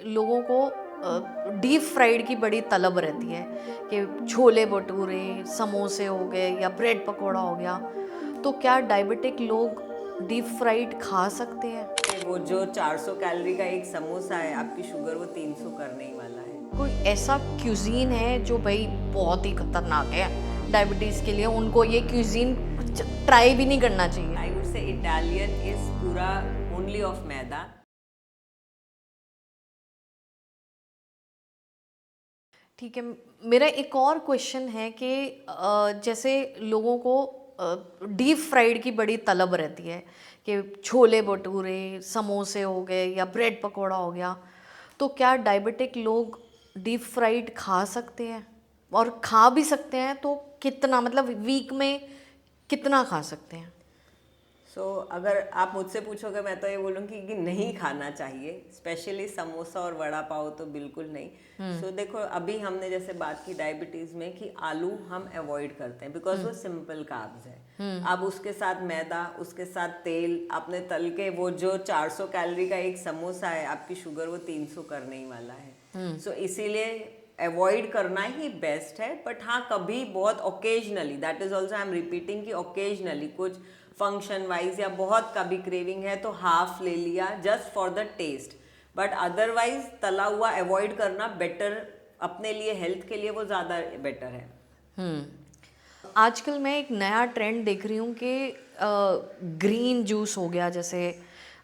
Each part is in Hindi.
लोगों को डीप फ्राइड की बड़ी तलब रहती है कि छोले भटूरे, समोसे हो गए या ब्रेड पकौड़ा हो गया, तो क्या डायबिटिक लोग डीप फ्राइड खा सकते हैं? वो जो 400 कैलोरी का एक समोसा है, आपकी शुगर वो 300 करने ही वाला है। कोई ऐसा क्यूजीन है जो भाई बहुत ही खतरनाक है डायबिटीज़ के लिए, उनको ये क्यूजीन ट्राई भी नहीं करना चाहिए? आई वुड से इटालियन इज पूरा ओनली ऑफ मैदा। ठीक है। मेरा एक और क्वेश्चन है कि जैसे लोगों को डीप फ्राइड की बड़ी तलब रहती है कि छोले भटूरे, समोसे हो गए या ब्रेड पकौड़ा हो गया, तो क्या डायबिटिक लोग डीप फ्राइड खा सकते हैं? और खा भी सकते हैं तो कितना, मतलब वीक में कितना खा सकते हैं? अगर आप मुझसे पूछोगे, मैं तो ये बोलूँगी कि नहीं खाना चाहिए, स्पेशली समोसा और वड़ा पाव तो बिल्कुल नहीं। देखो, अभी हमने जैसे बात की डायबिटीज़ में कि आलू हम अवॉइड करते हैं बिकॉज वो सिंपल कार्ब्स है। अब उसके साथ मैदा, उसके साथ तेल, आपने तल के वो जो 400 कैलोरी का एक समोसा है, आपकी शुगर वो 300 करने ही वाला है। इसीलिए अवॉइड करना ही बेस्ट है। बट हाँ, कभी बहुत occasionally, that is also I am repeating कि ओकेजनली कुछ फंक्शन वाइज या बहुत कभी क्रेविंग है तो हाफ ले लिया just for the taste. But otherwise तला हुआ अवॉइड करना बेटर, अपने लिए, हेल्थ के लिए वो ज़्यादा बेटर है। आजकल मैं एक नया ट्रेंड देख रही हूँ कि ग्रीन जूस हो गया, जैसे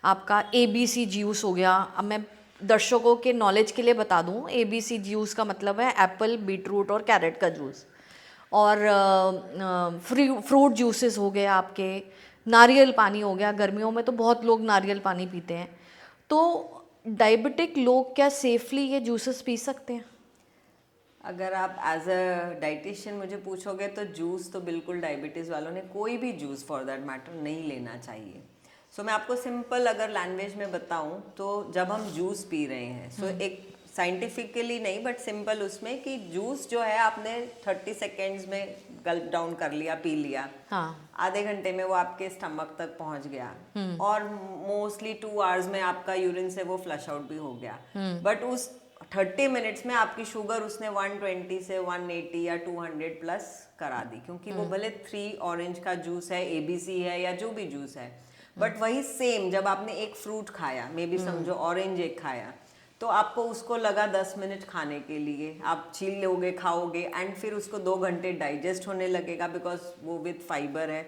आपका ABC जूस हो गया। अब मैं दर्शकों के नॉलेज के लिए बता दूँ, ABC जूस का मतलब है एप्पल, बीटरूट और कैरेट का जूस। और फ्रूट जूसेस हो गए आपके, नारियल पानी हो गया, गर्मियों में तो बहुत लोग नारियल पानी पीते हैं। तो डायबिटिक लोग क्या सेफली ये जूसेस पी सकते हैं? अगर आप एज अ डाइटिशियन मुझे पूछोगे तो जूस तो बिल्कुल डायबिटीज़ वालों ने कोई भी जूस फॉर दैट मैटर नहीं लेना चाहिए। मैं आपको सिंपल अगर लैंग्वेज में बताऊं तो जब हम जूस पी रहे हैं, एक साइंटिफिकली नहीं बट सिंपल उसमें कि जूस जो है आपने 30 सेकेंड्स में गल्प डाउन कर लिया, पी लिया। हाँ। आधे घंटे में वो आपके स्टमक तक पहुंच गया और मोस्टली 2 आवर्स में आपका यूरिन से वो फ्लश आउट भी हो गया। बट उस 30 मिनट्स में आपकी शुगर उसने 120 से 180 या 200 प्लस करा दी, क्योंकि वो भले 3 ऑरेंज का जूस है, ABC है या जो भी जूस है, बट वही सेम जब आपने एक फ्रूट खाया, मे बी समझो ऑरेंज एक खाया, तो आपको उसको लगा 10 मिनट खाने के लिए, आप छील लोगे, खाओगे एंड फिर उसको 2 घंटे डाइजेस्ट होने लगेगा बिकॉज वो विथ फाइबर है।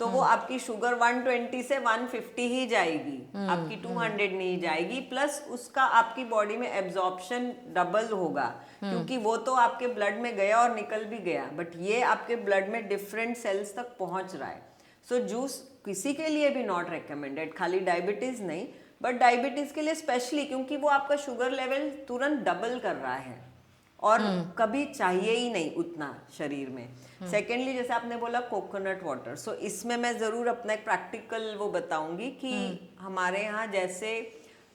तो वो आपकी शुगर 120 से 150 ही जाएगी, आपकी 200 नहीं जाएगी। प्लस उसका आपकी बॉडी में एब्जॉर्प्शन डबल होगा, क्योंकि वो तो आपके ब्लड में गया और निकल भी गया, बट ये आपके ब्लड में डिफरेंट सेल्स तक पहुंच रहा है। जूस किसी के लिए भी नॉट रिकमेंडेड, खाली डायबिटीज नहीं बट डायबिटीज के लिए स्पेशली, क्योंकि वो आपका शुगर लेवल तुरंत डबल कर रहा है और कभी चाहिए ही नहीं उतना शरीर में। सेकेंडली, जैसे आपने बोला कोकोनट वाटर, इसमें मैं ज़रूर अपना एक प्रैक्टिकल वो बताऊंगी कि हमारे यहाँ जैसे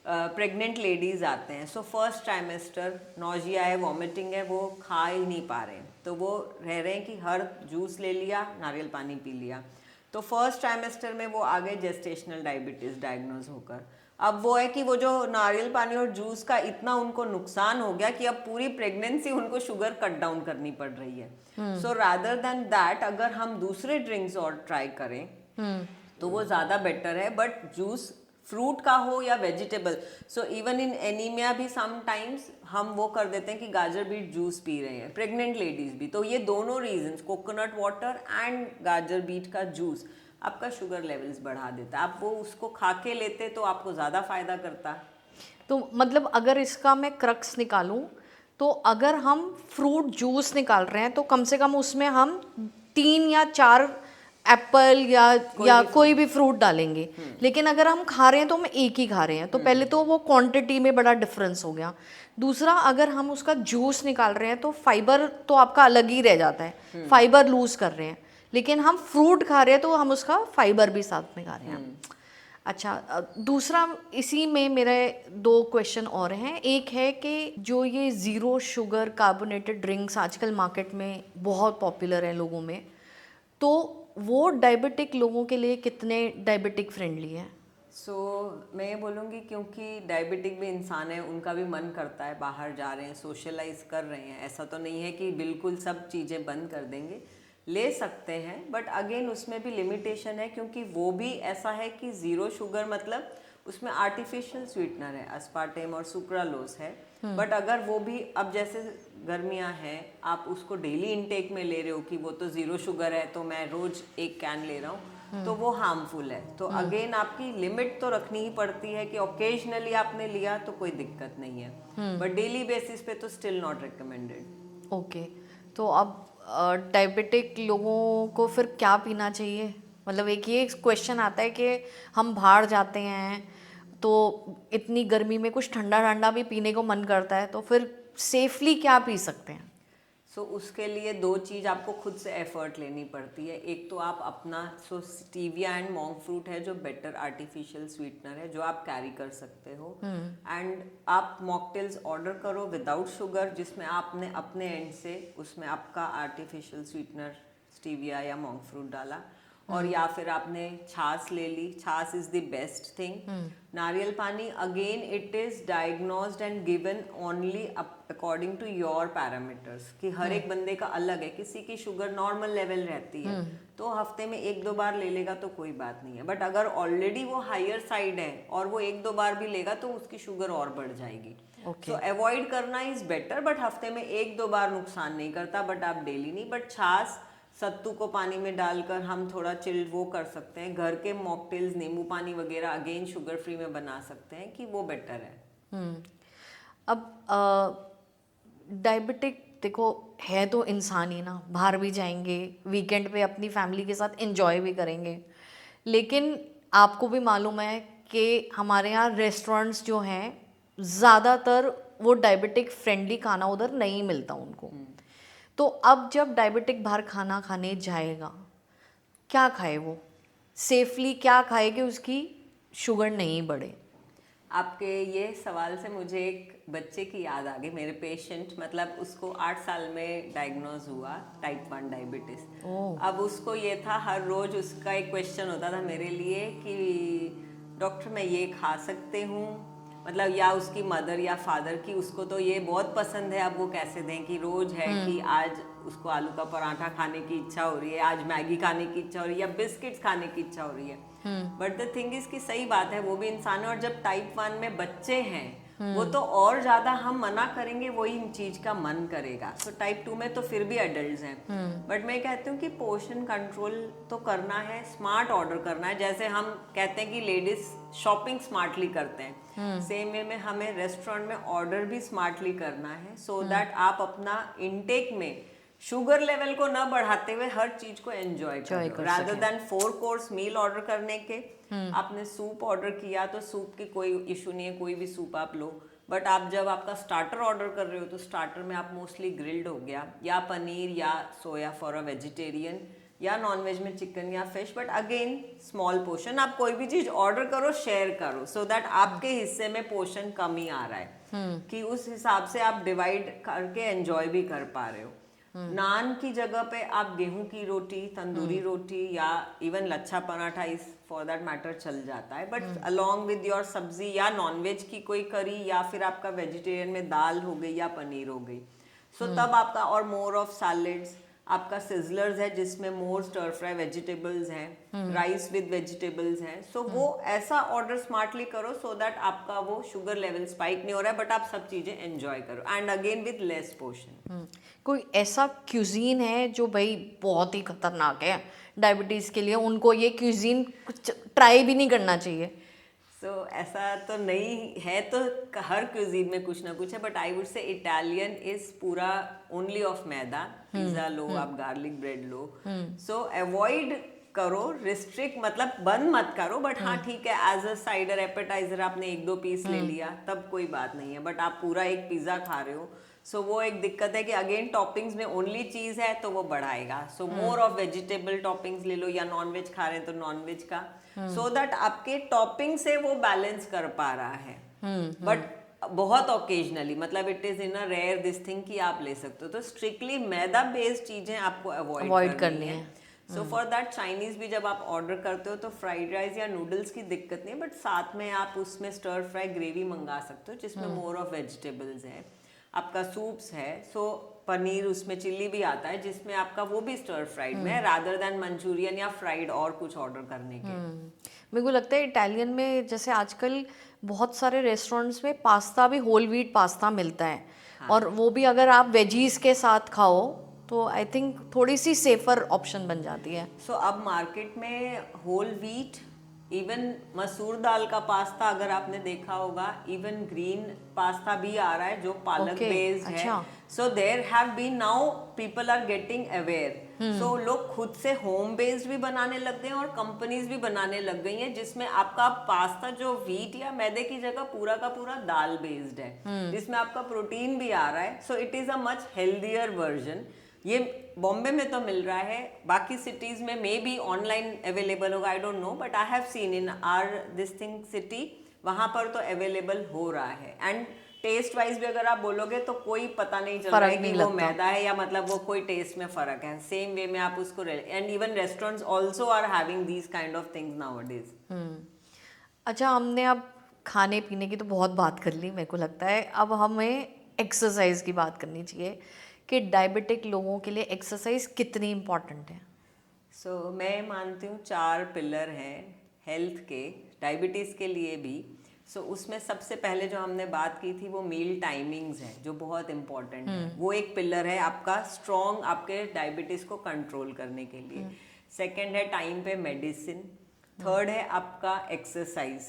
प्रेग्नेंट लेडीज आते हैं, फर्स्ट ट्राइमेस्टर, नोजिया है, वॉमिटिंग है, वो खा ही नहीं पा रहे हैं, तो वो रह रहे हैं कि हर जूस ले लिया, नारियल पानी पी लिया, तो फर्स्ट ट्राइमेस्टर में वो आ गए जेस्टेशनल डायबिटीज डायग्नोज होकर। अब वो है कि वो जो नारियल पानी और जूस का इतना उनको नुकसान हो गया कि अब पूरी प्रेगनेंसी उनको शुगर कट डाउन करनी पड़ रही है। रादर देन दैट, अगर हम दूसरे ड्रिंक्स और ट्राई करें तो वो ज़्यादा बेटर है। बट जूस फ्रूट का हो या वेजिटेबल, इवन इन एनीमिया भी समटाइम्स हम वो कर देते हैं कि गाजर बीट जूस पी रहे हैं, प्रेग्नेंट लेडीज भी। तो ये दोनों रीजंस, कोकोनट वाटर एंड गाजर बीट का जूस, आपका शुगर लेवल्स बढ़ा देता है। आप वो उसको खा के लेते तो आपको ज़्यादा फायदा करता। तो मतलब अगर इसका मैं क्रक्स निकालूं, तो अगर हम फ्रूट जूस निकाल रहे हैं तो कम से कम उसमें हम 3 या 4 एप्पल या कोई भी फ्रूट डालेंगे। लेकिन अगर हम खा रहे हैं तो हम एक ही खा रहे हैं, तो पहले तो वो क्वांटिटी में बड़ा डिफरेंस हो गया। दूसरा, अगर हम उसका जूस निकाल रहे हैं तो फाइबर तो आपका अलग ही रह जाता है, फाइबर लूज कर रहे हैं। लेकिन हम फ्रूट खा रहे हैं तो हम उसका फाइबर भी साथ में खा रहे हैं। अच्छा, दूसरा इसी में मेरे 2 क्वेश्चन और हैं। एक है कि जो ये ज़ीरो शुगर कार्बोनेटेड ड्रिंक्स आजकल मार्केट में बहुत पॉपुलर हैं लोगों में, तो वो डायबिटिक लोगों के लिए कितने डायबिटिक फ्रेंडली हैं? सो मैं ये बोलूँगी क्योंकि डायबिटिक भी इंसान है, उनका भी मन करता है, बाहर जा रहे हैं, सोशलाइज कर रहे हैं, ऐसा तो नहीं है कि बिल्कुल सब चीज़ें बंद कर देंगे, ले सकते हैं, बट अगेन उसमें भी लिमिटेशन है, क्योंकि वो भी ऐसा है कि ज़ीरो शुगर मतलब उसमें आर्टिफिशियल स्वीटनर है, अस्पार्टेम और सुक्रालोज है। बट अगर वो भी, अब जैसे गर्मियां हैं, आप उसको डेली इनटेक में ले रहे हो कि वो तो ज़ीरो शुगर है तो मैं रोज़ एक कैन ले रहा हूँ, तो वो हार्मफुल है। तो अगेन आपकी लिमिट तो रखनी ही पड़ती है कि ओकेजनली आपने लिया तो कोई दिक्कत नहीं है, बट डेली बेसिस पे तो स्टिल नॉट रिकमेंडेड। ओके, तो अब डायबिटिक लोगों को फिर क्या पीना चाहिए? मतलब एक ये क्वेश्चन आता है कि हम बाहर जाते हैं तो इतनी गर्मी में कुछ ठंडा ठंडा भी पीने को मन करता है, तो फिर सेफली क्या पी सकते हैं? सो उसके लिए दो चीज़ आपको खुद से एफर्ट लेनी पड़ती है। एक तो आप अपना, सो स्टीविया एंड मॉन्क फ्रूट है जो बेटर आर्टिफिशियल स्वीटनर है, जो आप कैरी कर सकते हो। एंड आप मॉकटेल्स ऑर्डर करो विदाउट शुगर, जिसमें आपने अपने एंड से उसमें आपका आर्टिफिशियल स्वीटनर स्टीविया या मॉन्क फ्रूट डाला, और या फिर आपने छाछ ले ली, छाछ इज द बेस्ट थिंग। नारियल पानी again it is diagnosed and given only according to your parameters, कि हर एक बंदे का अलग है, किसी की शुगर नॉर्मल लेवल रहती है तो हफ्ते में 1-2 बार ले लेगा तो कोई बात नहीं है, बट अगर ऑलरेडी वो हायर साइड है और वो 1-2 बार भी लेगा तो उसकी शुगर और बढ़ जाएगी। सो अवॉइड करना इज बेटर, बट हफ्ते में 1-2 बार नुकसान नहीं करता, बट आप डेली नहीं। बट छाछ, सत्तू को पानी में डालकर हम थोड़ा चिल्ड वो कर सकते हैं। घर के मॉकटेल्स, नींबू पानी वगैरह अगेन शुगर फ्री में बना सकते हैं, कि वो बेटर है। अब डायबिटिक देखो है तो इंसान ही ना, बाहर भी जाएंगे, वीकेंड पे अपनी फैमिली के साथ एंजॉय भी करेंगे, लेकिन आपको भी मालूम है कि हमारे यहाँ रेस्टोरेंट्स जो हैं ज़्यादातर वो डायबिटिक फ्रेंडली खाना उधर नहीं मिलता उनको। तो अब जब डायबिटिक बाहर खाना खाने जाएगा, क्या खाए वो? सेफली क्या खाए कि उसकी शुगर नहीं बढ़े? आपके ये सवाल से मुझे एक बच्चे की याद आ गई। मेरे पेशेंट, मतलब उसको 8 साल में डायग्नोज हुआ टाइप 1 डायबिटीज। अब उसको ये था, हर रोज उसका एक क्वेश्चन होता था मेरे लिए कि डॉक्टर मैं ये खा सकते हूँ, मतलब या उसकी मदर या फादर की, उसको तो ये बहुत पसंद है, अब वो कैसे दें, कि रोज है कि आज उसको आलू का पराठा खाने की इच्छा हो रही है, आज मैगी खाने की इच्छा हो रही है, या बिस्किट्स खाने की इच्छा हो रही है। बट द थिंग इज कि सही बात है, वो भी इंसान है, और जब टाइप 1 में बच्चे हैं वो तो और ज्यादा हम मना करेंगे वही इन चीज का मन करेगा। सो टाइप 2 में तो फिर भी एडल्ट्स हैं। बट मैं कहती हूँ कि पोर्शन कंट्रोल तो करना है, स्मार्ट ऑर्डर करना है। जैसे हम कहते हैं कि लेडीज शॉपिंग स्मार्टली करते हैं, सेम वे में हमें रेस्टोरेंट में ऑर्डर भी स्मार्टली करना है, सो दैट आप अपना इनटेक में शुगर लेवल को न बढ़ाते हुए हर चीज को एंजॉय करो, rather than 4 course meal order करने के। आपने सूप ऑर्डर किया तो सूप की कोई इशू नहीं है, कोई भी सूप आप लो, बट आप जब आपका स्टार्टर ऑर्डर कर रहे हो तो स्टार्टर में आप मोस्टली ग्रिल्ड हो गया, या पनीर या सोया फॉर अ वेजिटेरियन, या नॉनवेज में चिकन या fish, but again small portion. आप कोई भी चीज ऑर्डर करो, शेयर करो, सो दैट आपके हिस्से में पोर्शन कम ही आ रहा है, कि उस हिसाब से आप डिवाइड करके एंजॉय भी कर पा रहे हो। नान की जगह पे आप गेहूं की रोटी, तंदूरी रोटी, या इवन लच्छा पराठा इस फॉर दैट मैटर चल जाता है, बट अलोंग विद योर सब्जी या नॉनवेज की कोई करी, या फिर आपका वेजिटेरियन में दाल हो गई या पनीर हो गई, सो तब आपका, और मोर ऑफ सैलेड्स, आपका सिजलर्स है जिसमें मोर स्टर फ्राई वेजिटेबल्स हैं, राइस विद वेजिटेबल्स हैं, सो वो ऐसा ऑर्डर स्मार्टली करो सो दैट आपका वो शुगर लेवल स्पाइक नहीं हो रहा है, बट आप सब चीजें एंजॉय करो, and again with less portion. कोई ऐसा क्यूजीन है जो भाई बहुत ही खतरनाक है डायबिटीज के लिए, उनको ये क्यूजीन कुछ ट्राई भी नहीं करना चाहिए? सो ऐसा तो नहीं है, तो हर क्यूजीन में कुछ ना कुछ है, बट आई वुड से इटालियन इज पूरा ओनली ऑफ मैदा। पिज्जा लो, आप गार्लिक ब्रेड लो, सो अवॉइड करो, रिस्ट्रिक्ट मतलब बंद मत करो, बट हाँ ठीक है, एज अ साइडर एपेटाइजर आपने 1-2 पीस ले लिया तब कोई बात नहीं है, बट आप पूरा एक पिज्जा खा रहे हो, सो वो एक दिक्कत है कि अगेन टॉपिंग्स में ओनली चीज है तो वो बढ़ाएगा। सो मोर ऑफ वेजिटेबल टॉपिंग्स ले लो, या नॉनवेज खा रहे हैं तो नॉनवेज का, सो दैट आपके टॉपिंग से वो बैलेंस कर पा रहा है। बट बहुत ओकेजनली, मतलब it is in a rare this thing कि आप ले सकते हो, तो स्ट्रिक्टली मैदा बेस्ड चीजें आपको अवॉइड करनी है। सो फॉर दैट चाइनीज भी जब आप ऑर्डर करते हो तो फ्राइड राइस या नूडल्स की दिक्कत नहीं है, बट साथ में आप उसमें स्टर फ्राई ग्रेवी मंगा सकते हो जिसमें मोर ऑफ वेजिटेबल्स है, आपका सूप्स है, सो पनीर उसमें चिल्ली भी आता है जिसमें आपका वो भी स्टर फ्राइड में रादर देन मंचूरियन या फ्राइड और कुछ ऑर्डर करने के। मेरे को लगता है इटालियन में जैसे आजकल बहुत सारे रेस्टोरेंट्स में पास्ता भी होल व्हीट पास्ता मिलता है, और वो भी अगर आप वेजीज के साथ खाओ तो आई थिंक थोड़ी सी सेफर ऑप्शन बन जाती है। सो अब मार्केट में होल व्हीट, इवन मसूर दाल का पास्ता अगर आपने देखा होगा, इवन ग्रीन पास्ता भी आ रहा है जो पालक Okay, बेस्ड है। अच्छा। So there have been, now people are getting aware, so लोग खुद से होम बेस्ड भी बनाने लग गए हैं और कंपनीज भी बनाने लग गई हैं जिसमें आपका पास्ता जो व्हीट या मैदे की जगह पूरा का पूरा दाल बेस्ड है, जिसमें आपका प्रोटीन भी आ रहा है। So it is a much healthier version. ये बॉम्बे में तो मिल रहा है, बाकी सिटीज में मे बी ऑनलाइन अवेलेबल होगा, I don't know, but I have seen in are this thing city, वहां पर तो अवेलेबल हो रहा है। एंड टेस्ट वाइज भी अगर आप बोलोगे तो कोई पता नहीं चल रहा है कि वो मैदा है या मतलब वो कोई टेस्ट में फर्क है, सेम वे में आप उसको, and even restaurants also are having these kind of things nowadays. अच्छा, हमने अब खाने पीने की तो बहुत बात कर ली, मेरे को लगता है अब हमें एक्सरसाइज की बात करनी चाहिए कि डायबिटिक लोगों के लिए एक्सरसाइज कितनी इम्पोर्टेंट है। सो मैं मानती हूँ 4 पिलर हैं हेल्थ के, डायबिटीज़ के लिए भी। सो उसमें सबसे पहले जो हमने बात की थी वो मील टाइमिंग्स है जो बहुत इम्पोर्टेंट है, वो एक पिलर है आपका स्ट्रॉन्ग आपके डायबिटीज़ को कंट्रोल करने के लिए। सेकंड है टाइम पे मेडिसिन। थर्ड है आपका एक्सरसाइज।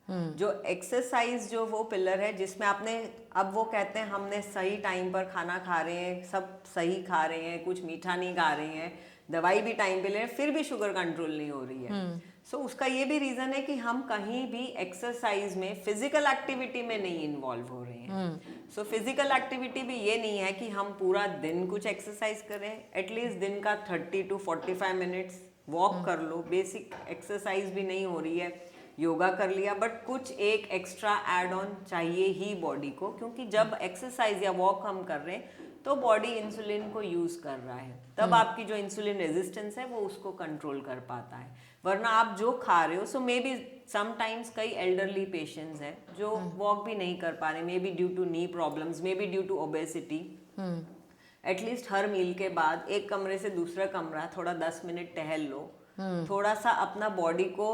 जो एक्सरसाइज जो वो पिलर है जिसमें आपने, अब वो कहते हैं हमने सही टाइम पर खाना खा रहे हैं, सब सही खा रहे हैं, कुछ मीठा नहीं खा रहे हैं, दवाई भी टाइम पे ले रहे हैं, फिर भी शुगर कंट्रोल नहीं हो रही है। सो उसका ये भी रीजन है कि हम कहीं भी एक्सरसाइज में फिजिकल एक्टिविटी में नहीं इन्वॉल्व हो रहे हैं। सो फिजिकल एक्टिविटी भी ये नहीं है कि हम पूरा दिन कुछ एक्सरसाइज करें, एटलीस्ट दिन का 30 to 45 मिनट्स वॉक कर लो, बेसिक एक्सरसाइज भी नहीं हो रही है, योगा कर लिया, बट कुछ एक एक्स्ट्रा एड ऑन चाहिए ही बॉडी को, क्योंकि जब एक्सरसाइज या वॉक हम कर रहे हैं तो बॉडी इंसुलिन को यूज कर रहा है, तब आपकी जो इंसुलिन रेजिस्टेंस है वो उसको कंट्रोल कर पाता है। वरना आप जो खा रहे हो, सो मे बी समटाइम्स कई एल्डरली पेशेंट्स हैं जो वॉक भी नहीं कर पा रहे, maybe due to knee problems, maybe due to obesity. At least हर मील के बाद एक कमरे से दूसरा कमरा थोड़ा 10 मिनट टहल लो, थोड़ा सा अपना बॉडी को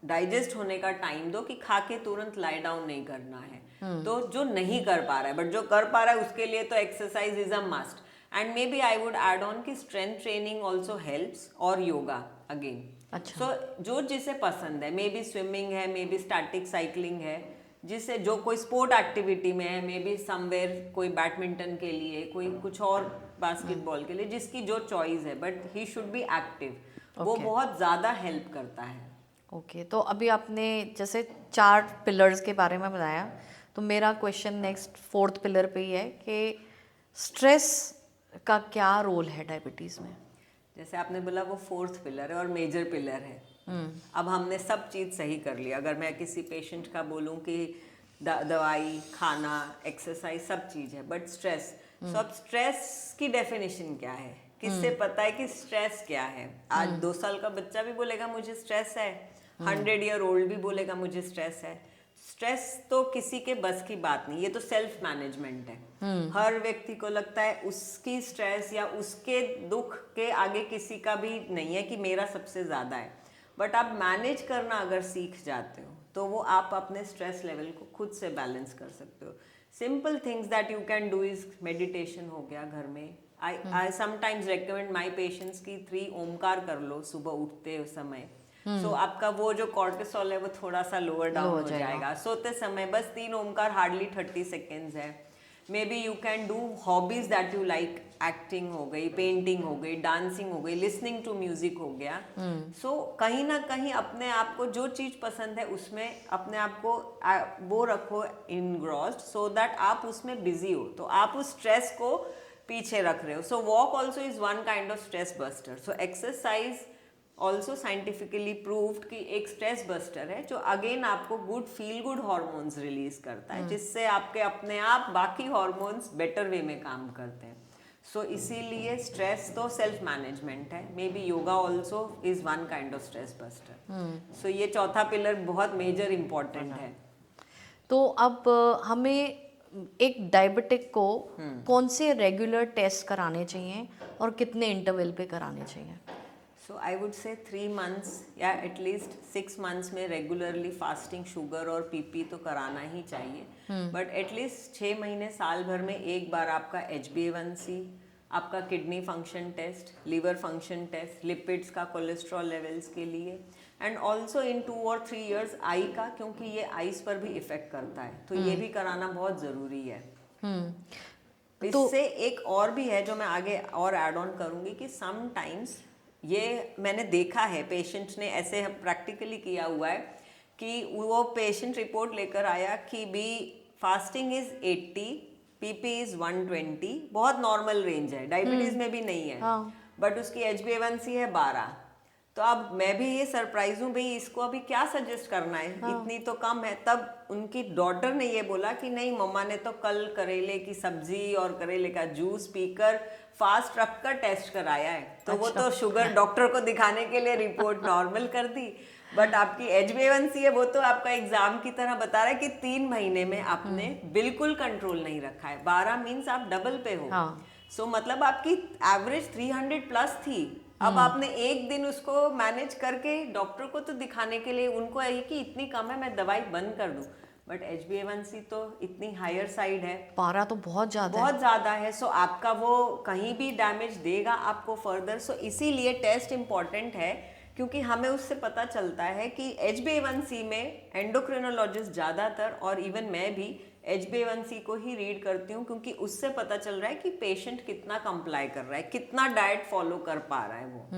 डाइजेस्ट होने का टाइम दो कि खा के तुरंत लाई डाउन नहीं करना है। तो जो नहीं कर पा रहा है, बट जो कर पा रहा है उसके लिए तो exercise is a must. And maybe I would add on कि स्ट्रेंथ ट्रेनिंग ऑल्सो हेल्प्स, और योगा अगेन। अच्छा। सो जो जिसे पसंद है, मे बी स्विमिंग है, मे बी स्टैटिक साइकिलिंग है, जिसे जो कोई स्पोर्ट एक्टिविटी में है, मे बी समवेयर कोई बैडमिंटन के लिए, कोई कुछ और बास्केटबॉल के लिए, जिसकी जो चॉइस है, but he should be active. वो बहुत ज़्यादा हेल्प करता है। ओके, तो अभी आपने जैसे 4 पिलर्स के बारे में बताया, तो मेरा क्वेश्चन नेक्स्ट 4th पिलर पे ही है कि स्ट्रेस का क्या रोल है डायबिटीज़ में। जैसे आपने बोला वो 4th पिलर है और मेजर पिलर है। अब हमने सब चीज़ सही कर ली। अगर मैं किसी पेशेंट का बोलूं कि दवाई, खाना, एक्सरसाइज सब चीज़ है, बट स्ट्रेस, सब स्ट्रेस की डेफिनेशन क्या है, किससे पता है कि स्ट्रेस क्या है? आज 2 साल का बच्चा भी बोलेगा मुझे स्ट्रेस है, 100 ईयर ओल्ड भी बोलेगा मुझे स्ट्रेस है। स्ट्रेस तो किसी के बस की बात नहीं, ये तो सेल्फ मैनेजमेंट है। हर व्यक्ति को लगता है उसकी स्ट्रेस या उसके दुख के आगे किसी का भी नहीं है कि मेरा सबसे ज़्यादा है। बट आप मैनेज करना अगर सीख जाते हो तो वो आप अपने स्ट्रेस लेवल को खुद से बैलेंस कर सकते हो। Simple things that you can do is meditation हो गया घर में। I sometimes recommend my patients की 3 ओमकार कर लो सुबह उठते समय। सो आपका वो जो कॉर्टिसोल है वो थोड़ा सा लोअर डाउन हो जाएगा। सोते समय बस 3 ओमकार, हार्डली 30 सेकेंड्स है। May be you can do hobbies that you like, acting हो गई, पेंटिंग हो गई, डांसिंग हो गई, लिसनिंग टू म्यूजिक हो गया। सो कहीं ना कहीं अपने आप को जो चीज पसंद है उसमें अपने आप को वो रखो इनग्रॉस्ड, सो दैट आप उसमें बिजी हो, तो आप उस स्ट्रेस को पीछे रख रहे हो। So walk also is one kind of stress buster. So exercise also scientifically proved कि एक स्ट्रेस बस्टर है जो अगेन आपको good feel good hormones release करता है, जिससे आपके अपने आप बाकी हॉर्मोन्स बेटर वे में काम करते हैं। सो इसीलिए स्ट्रेस तो सेल्फ मैनेजमेंट है, maybe yoga also is one kind of stress buster. So ये चौथा पिलर बहुत मेजर इम्पोर्टेंट है। तो अब हमें एक डायबिटिक को कौन से रेगुलर टेस्ट कराने चाहिए और कितने इंटरवल पे कराने चाहिए? सो आई वुड से 3 मंथ्स या एटलीस्ट 6 मंथ्स में रेगुलरली फास्टिंग, शुगर और पीपी तो कराना ही चाहिए। बट एटलीस्ट 6 महीने साल भर में एक बार आपका HbA1c, आपका kidney function test, liver function test, lipids का, कोलेस्ट्रॉल लेवल्स के लिए, एंड ऑल्सो इन 2 और 3 years आई का, क्योंकि ये आइज पर भी इफेक्ट करता है, तो ये भी कराना बहुत ज़रूरी है। इससे एक और भी है जो मैं आगे और ऐड ऑन करूँगी कि समटाइम्स ये मैंने देखा है, पेशेंट्स ने ऐसे प्रैक्टिकली किया हुआ है कि वो पेशेंट रिपोर्ट लेकर आया कि भी फास्टिंग इज 80, पीपी इज 120, बहुत नॉर्मल रेंज है, डायबिटीज में भी नहीं है, बट उसकी HbA1c है 12। तो अब मैं भी ये सरप्राइज हूँ, भाई इसको अभी क्या सजेस्ट करना है, इतनी तो कम है। तब उनकी डॉटर ने ये बोला कि नहीं, मम्मा ने तो कल करेले की सब्जी और करेले का जूस पीकर फास्ट रखकर टेस्ट कराया है, तो वो तो शुगर डॉक्टर को दिखाने के लिए रिपोर्ट नॉर्मल कर दी, बट आपकी HbA1c है वो तो आपका एग्जाम की तरह बता रहा है कि 3 महीने में आपने बिल्कुल कंट्रोल नहीं रखा है। 12 मीन्स आप डबल पे हो। सो मतलब आपकी एवरेज 300 प्लस थी, अब आपने एक दिन उसको मैनेज करके डॉक्टर को तो दिखाने के लिए, उनको है कि इतनी कम है मैं दवाई बंद कर दूं, बट HbA1c तो इतनी हायर साइड है, 12 तो बहुत ज़्यादा है। सो आपका वो कहीं भी डैमेज देगा आपको फर्दर। सो इसीलिए टेस्ट इम्पॉर्टेंट है, क्योंकि हमें उससे पता चलता है कि HbA1c में एंडोक्रिनोलॉजिस्ट ज़्यादातर, और इवन मैं भी HbA1c को ही रीड करती हूँ, क्योंकि उससे पता चल रहा है कि पेशेंट कितना कंप्लाई कर रहा है, कितना डाइट फॉलो कर पा रहा है वो।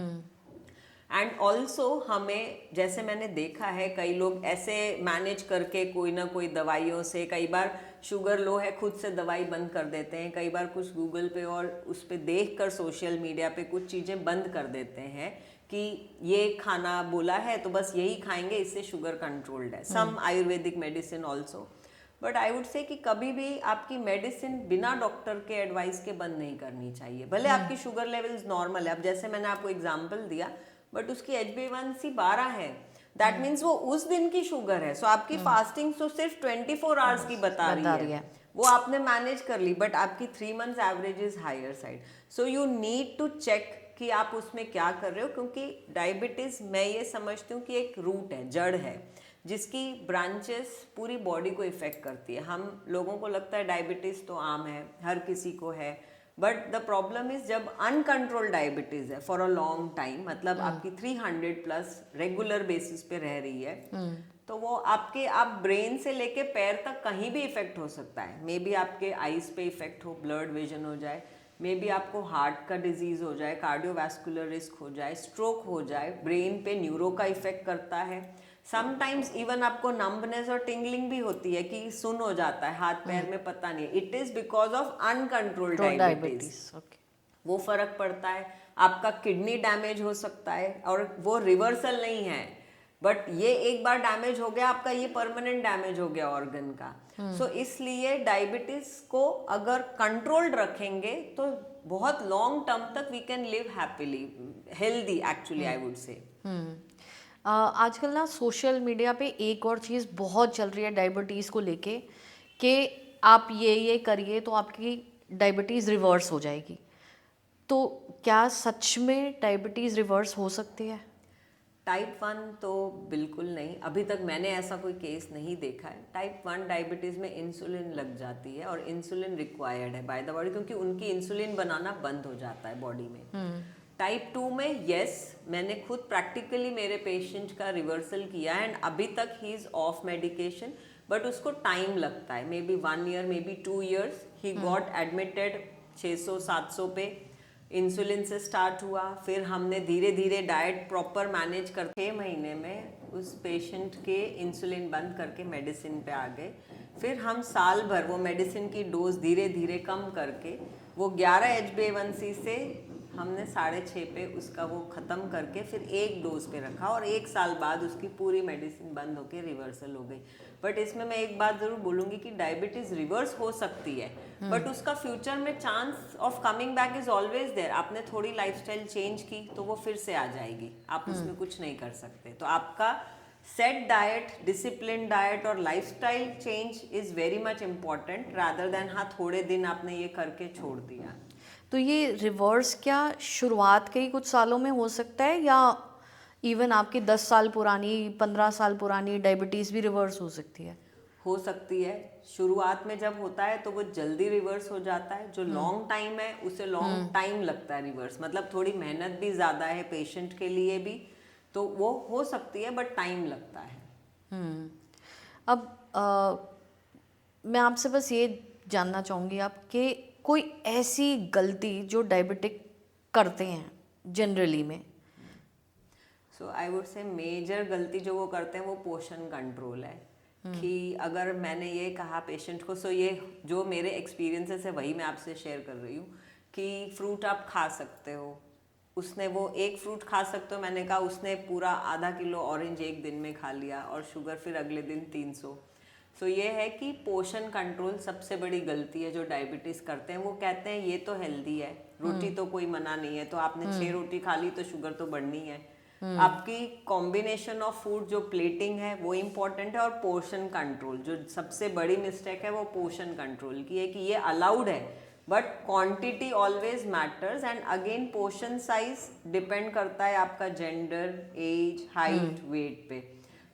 एंड ऑल्सो हमें, जैसे मैंने देखा है, कई लोग ऐसे मैनेज करके कोई ना कोई दवाइयों से, कई बार शुगर लो है खुद से दवाई बंद कर देते हैं, कई बार कुछ गूगल पे और उस पे देख कर सोशल मीडिया पे कुछ चीज़ें बंद कर देते हैं कि ये खाना बोला है तो बस यही खाएंगे, इससे शुगर कंट्रोल्ड है। Some Ayurvedic medicine also, but I would say कि कभी भी आपकी मेडिसिन बिना डॉक्टर के एडवाइस के बंद नहीं करनी चाहिए। भले आपकी शुगर लेवल्स नॉर्मल है, अब जैसे मैंने आपको एग्जांपल दिया, बट उसकी HbA1c 12 है, दैट मीन्स वो उस दिन की शुगर है। सो आपकी फास्टिंग तो सिर्फ 24 आवर्स की बता रही है, वो आपने मैनेज कर ली, बट आपकी 3 months average is higher side. So you need to check कि आप उसमें क्या कर रहे हो, क्योंकि डायबिटीज मैं ये समझती हूँ कि एक रूट है, जड़ है, जिसकी ब्रांचेस पूरी बॉडी को इफेक्ट करती है। हम लोगों को लगता है डायबिटीज तो आम है, हर किसी को है, बट द प्रॉब्लम इज जब अनकंट्रोल्ड डायबिटीज है फॉर अ लॉन्ग टाइम, मतलब आपकी 300 प्लस रेगुलर बेसिस पे रह रही है, तो वो आपके, आप ब्रेन से लेके पैर तक कहीं भी इफेक्ट हो सकता है। मे बी आपके आईज पे इफेक्ट हो, ब्लड विजन हो जाए, मे बी आपको हार्ट का डिजीज हो जाए, कार्डियोवैस्कुलर रिस्क हो जाए, स्ट्रोक हो जाए, ब्रेन पे न्यूरो का इफेक्ट करता है। समटाइम्स इवन आपको नंबनेस और टिंगलिंग भी होती है कि सुन हो जाता है हाथ पैर में, पता नहीं, it is because of uncontrolled diabetes. वो फर्क पड़ता है। आपका किडनी डैमेज हो सकता है, और वो रिवर्सल नहीं है, बट ये एक बार डैमेज हो गया आपका, ये परमानेंट डैमेज हो गया ऑर्गन का। सो इसलिए डायबिटीज को अगर कंट्रोल्ड रखेंगे तो बहुत लॉन्ग टर्म तक we can live happily, healthy actually I would say. आजकल ना सोशल मीडिया पे एक और चीज़ बहुत चल रही है डायबिटीज़ को लेके, कि आप ये करिए तो आपकी डायबिटीज़ रिवर्स हो जाएगी। तो क्या सच में डायबिटीज़ रिवर्स हो सकती है? टाइप 1 तो बिल्कुल नहीं, अभी तक मैंने ऐसा कोई केस नहीं देखा है। टाइप 1 डायबिटीज़ में इंसुलिन लग जाती है, और इंसुलिन रिक्वायर्ड है बाय द बॉडी, क्योंकि उनकी इंसुलिन बनाना बंद हो जाता है बॉडी में। टाइप 2 में यस, मैंने खुद प्रैक्टिकली मेरे पेशेंट का रिवर्सल किया है, एंड अभी तक he is of medication, but उसको टाइम लगता है, may be 1 year, may be 2 years। He got admitted 600-700 पे, इंसुलिन से स्टार्ट हुआ, फिर हमने धीरे धीरे डाइट प्रॉपर मैनेज करके 6 महीने में उस पेशेंट के इंसुलिन बंद करके मेडिसिन पे आ गए। फिर हम साल भर वो मेडिसिन की डोज धीरे धीरे कम करके वो 11 HbA1c से हमने 6.5 पे उसका वो ख़त्म करके फिर एक डोज पे रखा और 1 साल बाद उसकी पूरी मेडिसिन बंद होके रिवर्सल हो गई। बट इसमें मैं एक बात ज़रूर बोलूँगी कि डायबिटीज़ रिवर्स हो सकती है, बट उसका फ्यूचर में chance of coming back is always there. आपने थोड़ी लाइफस्टाइल चेंज की तो वो फिर से आ जाएगी, आप उसमें कुछ नहीं कर सकते। तो आपका सेट डाइट, डिसिप्लिन डाइट और lifestyle change is very much important rather than हाँ थोड़े दिन आपने ये करके छोड़ दिया। तो ये रिवर्स क्या शुरुआत के ही कुछ सालों में हो सकता है, या इवन आपकी 10 साल पुरानी 15 साल पुरानी डायबिटीज़ भी रिवर्स हो सकती है? हो सकती है। शुरुआत में जब होता है तो वो जल्दी रिवर्स हो जाता है, जो लॉन्ग टाइम है उसे लॉन्ग टाइम लगता है रिवर्स, मतलब थोड़ी मेहनत भी ज़्यादा है पेशेंट के लिए भी, तो वो हो सकती है बट टाइम लगता है। अब मैं आपसे बस ये जानना चाहूँगी आप कि कोई ऐसी गलती जो डायबिटिक करते हैं जनरली में? सो आई वुड से मेजर गलती जो वो करते हैं वो पोर्शन कंट्रोल है। कि अगर मैंने ये कहा पेशेंट को, सो ये जो मेरे एक्सपीरियंसेस है वही मैं आपसे शेयर कर रही हूँ कि फ्रूट आप खा सकते हो, उसने वो एक फ्रूट खा सकते हो, मैंने कहा उसने पूरा आधा किलो ऑरेंज एक दिन में खा लिया और शुगर फिर अगले दिन 300। सो ये है कि पोर्शन कंट्रोल सबसे बड़ी गलती है जो डायबिटीज़ करते हैं। वो कहते हैं ये तो हेल्दी है, रोटी तो कोई मना नहीं है, तो आपने 6 रोटी खा ली तो शुगर तो बढ़नी है। आपकी कॉम्बिनेशन ऑफ फूड जो प्लेटिंग है वो इम्पोर्टेंट है, और पोर्शन कंट्रोल जो सबसे बड़ी मिस्टेक है वो पोर्शन कंट्रोल की है कि ये अलाउड है but quantity always matters. And again portion size depend करता है आपका जेंडर, एज, हाइट, वेट पे।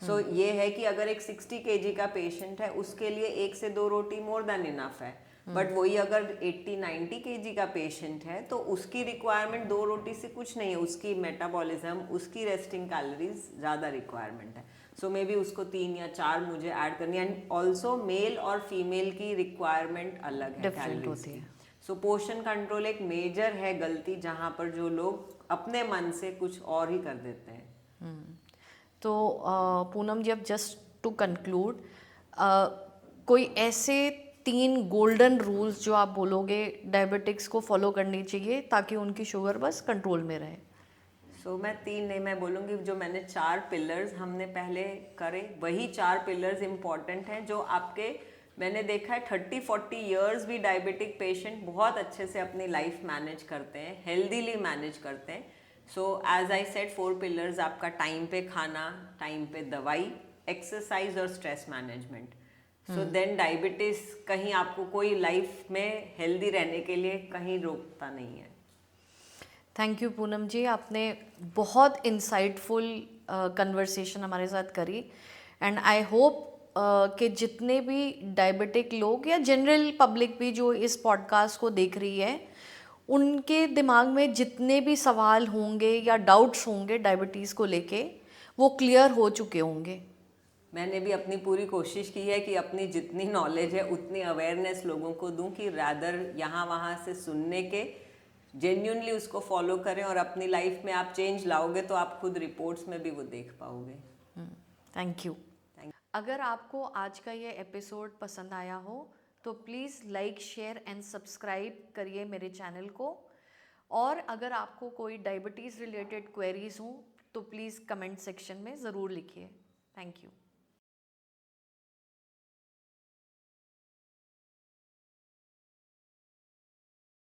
सो ये है कि अगर एक 60 kg का पेशेंट है उसके लिए 1 से 2 रोटी मोर देन इनफ है, बट वही अगर 80-90 kg का पेशेंट है तो उसकी रिक्वायरमेंट 2 रोटी से कुछ नहीं है, उसकी मेटाबॉलिज्म, उसकी रेस्टिंग कैलोरीज ज़्यादा रिक्वायरमेंट है। सो मे बी उसको 3 या 4 मुझे ऐड करनी है। एंड ऑल्सो मेल और फीमेल की रिक्वायरमेंट अलग है डिफरेंट कैलोरीज होती की। है। सो पोर्शन कंट्रोल एक मेजर है गलती जहाँ पर जो लोग अपने मन से कुछ और ही कर देते हैं। तो पूनम जी, अब जस्ट टू कंक्लूड, कोई ऐसे 3 गोल्डन रूल्स जो आप बोलोगे डायबिटिक्स को फॉलो करनी चाहिए ताकि उनकी शुगर बस कंट्रोल में रहे? सो मैं 3 नहीं, मैं बोलूँगी जो मैंने 4 पिलर्स हमने पहले करे वही 4 पिलर्स इम्पॉर्टेंट हैं जो आपके, मैंने देखा है 30-40 ईयर्स भी डायबिटिक पेशेंट बहुत अच्छे से अपनी लाइफ मैनेज करते हैं, हेल्दीली मैनेज करते हैं। So as I said 4 pillars आपका टाइम पे खाना, टाइम पे दवाई, एक्सरसाइज और stress management. So then diabetes कहीं आपको कोई लाइफ में हेल्दी रहने के लिए कहीं रोकता नहीं है। थैंक यू पूनम जी, आपने बहुत इंसाइटफुल कन्वर्सेशन हमारे साथ करी। एंड आई होप कि जितने भी डायबिटिक लोग या जनरल पब्लिक भी जो इस पॉडकास्ट को देख रही है, उनके दिमाग में जितने भी सवाल होंगे या डाउट्स होंगे डायबिटीज़ को लेके, वो क्लियर हो चुके होंगे। मैंने भी अपनी पूरी कोशिश की है कि अपनी जितनी नॉलेज है उतनी अवेयरनेस लोगों को दूं कि रादर यहाँ वहाँ से सुनने के जेन्युइनली उसको फॉलो करें, और अपनी लाइफ में आप चेंज लाओगे तो आप खुद रिपोर्ट्स में भी वो देख पाओगे। Thank you. अगर आपको आज का ये एपिसोड पसंद आया हो तो please like, share and subscribe करिए मेरे चैनल को। और अगर आपको कोई डायबिटीज़ रिलेटेड क्वेरीज हों तो प्लीज़ कमेंट सेक्शन में ज़रूर लिखिए। Thank you.